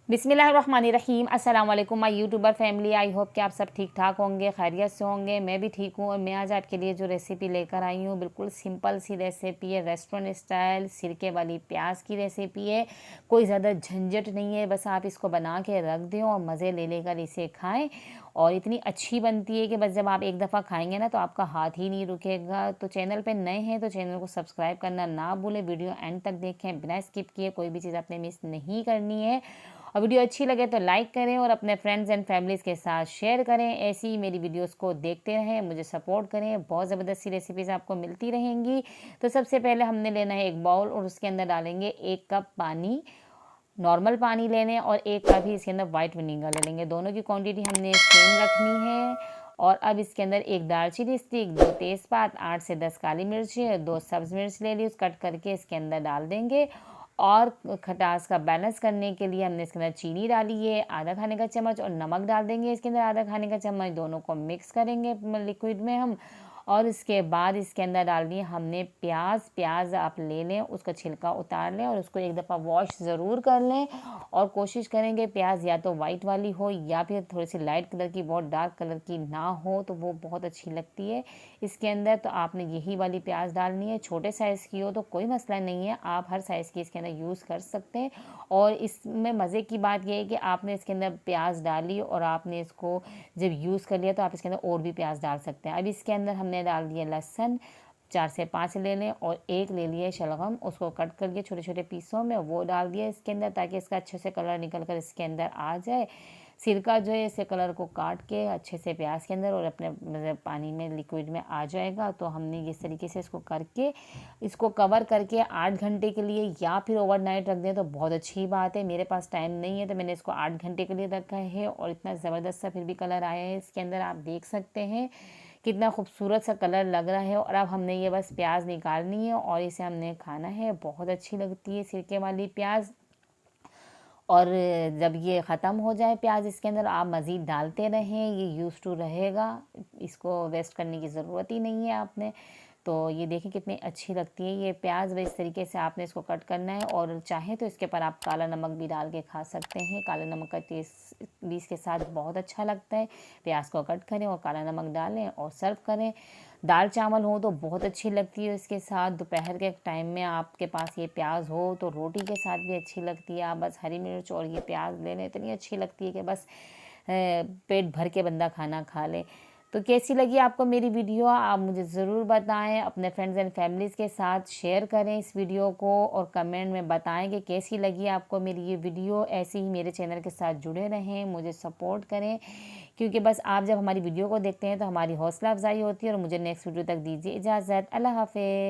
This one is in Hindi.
बिस्मिल्लाहिर्रहमानिर्रहीम। अस्सलाम वालेकुम my YouTuber family. I hope कि आप सब ठीक ठाक होंगे, खैरियत से होंगे। मैं भी ठीक हूँ और मैं आज आपके लिए जो रेसिपी लेकर आई हूँ बिल्कुल सिंपल सी रेसिपी है, रेस्टोरेंट स्टाइल सिरके वाली प्याज की रेसिपी है। कोई ज़्यादा झंझट नहीं है, बस आप इसको बना के रख दें और मज़े ले लेकर इसे खाएं। और इतनी अच्छी बनती है कि बस जब आप एक दफ़ा खाएंगे ना तो आपका हाथ ही नहीं रुकेगा। तो चैनल पे नए हैं तो चैनल को सब्सक्राइब करना ना भूलें, वीडियो एंड तक देखें, बिना स्किप किए कोई भी चीज़ आपने मिस नहीं करनी है। और वीडियो अच्छी लगे तो लाइक करें और अपने फ्रेंड्स एंड फैमिलीज़ के साथ शेयर करें। ऐसी ही मेरी वीडियोस को देखते रहें, मुझे सपोर्ट करें, बहुत ज़बरदस्त सी रेसिपीज़ आपको मिलती रहेंगी। तो सबसे पहले हमने लेना है एक बाउल और उसके अंदर डालेंगे 1 कप पानी। नॉर्मल पानी ले लें और 1 कप ही इसके अंदर वाइट विनीगर ले लेंगे। दोनों की क्वांटिटी हमने सेम रखनी है। और अब इसके अंदर 1 दालचीनी स्टिक, 2 तेज़पात, 8 से 10 काली मिर्ची, 2 सब्ज़ मिर्च ले ली, उस कट करके इसके अंदर डाल देंगे। और खटास का बैलेंस करने के लिए हमने इसके अंदर चीनी डाली है आधा खाने का चम्मच, और नमक डाल देंगे इसके अंदर आधा खाने का चम्मच। दोनों को मिक्स करेंगे लिक्विड में हम। और इसके बाद इसके अंदर डाल दिए हमने प्याज आप ले लें, उसका छिलका उतार लें और उसको एक दफ़ा वॉश ज़रूर कर लें। और कोशिश करेंगे प्याज या तो वाइट वाली हो या फिर थोड़ी सी लाइट कलर की, बहुत डार्क कलर की ना हो, तो वो बहुत अच्छी लगती है इसके अंदर। तो आपने यही वाली प्याज डालनी है। छोटे साइज़ की हो तो कोई मसला नहीं है, आप हर साइज़ की इसके अंदर यूज़ कर सकते हैं। और इसमें मज़े की बात यह है कि आपने इसके अंदर प्याज डाली और आपने इसको जब यूज़ कर लिया तो आप इसके अंदर और भी प्याज डाल सकते हैं। अब इसके अंदर हमने डाल दिया लहसुन, 4 से 5 ले लें, और 1 ले लिए शलगम, उसको कट करके छोटे छोटे पीसों में वो डाल दिया इसके अंदर, ताकि इसका अच्छे से कलर निकल कर इसके अंदर आ जाए। सिरका जो है इसे कलर को काट के अच्छे से प्याज के अंदर और अपने मतलब पानी में लिक्विड में आ जाएगा। तो हमने इस तरीके से इसको करके इसको कवर करके 8 घंटे के लिए या फिर ओवरनाइट रख दें तो बहुत अच्छी बात है। मेरे पास टाइम नहीं है तो मैंने इसको 8 घंटे के लिए रखा है और इतना ज़बरदस्त सा फिर भी कलर आया है इसके अंदर, आप देख सकते हैं कितना खूबसूरत सा कलर लग रहा है। और अब हमने ये बस प्याज निकालनी है और इसे हमने खाना है। बहुत अच्छी लगती है सिरके वाली प्याज। और जब ये ख़त्म हो जाए प्याज इसके अंदर, आप मज़ीद डालते रहें, ये यूज़ टू रहेगा, इसको वेस्ट करने की ज़रूरत ही नहीं है आपने। तो ये देखें कितनी अच्छी लगती है ये प्याज। वह इस तरीके से आपने इसको कट करना है और चाहें तो इसके ऊपर आप काला नमक भी डाल के खा सकते हैं। काला नमक का टेस्ट भी इसके साथ बहुत अच्छा लगता है। प्याज को कट करें और काला नमक डालें और सर्व करें। दाल चावल हो तो बहुत अच्छी लगती है इसके साथ। दोपहर के टाइम में आपके पास ये प्याज हो तो रोटी के साथ भी अच्छी लगती है। आप बस हरी मिर्च और ये प्याज ले लें, इतनी अच्छी लगती है कि बस पेट भर के बंदा खाना खा ले। तो कैसी लगी आपको मेरी वीडियो, आप मुझे ज़रूर बताएं। अपने फ्रेंड्स एंड फैमिलीज़ के साथ शेयर करें इस वीडियो को और कमेंट में बताएं कि कैसी लगी आपको मेरी ये वीडियो। ऐसे ही मेरे चैनल के साथ जुड़े रहें, मुझे सपोर्ट करें, क्योंकि बस आप जब हमारी वीडियो को देखते हैं तो हमारी हौसला अफजाई होती है। और मुझे नेक्स्ट वीडियो तक दीजिए इजाज़त। अल्लाह हाफ़िज़।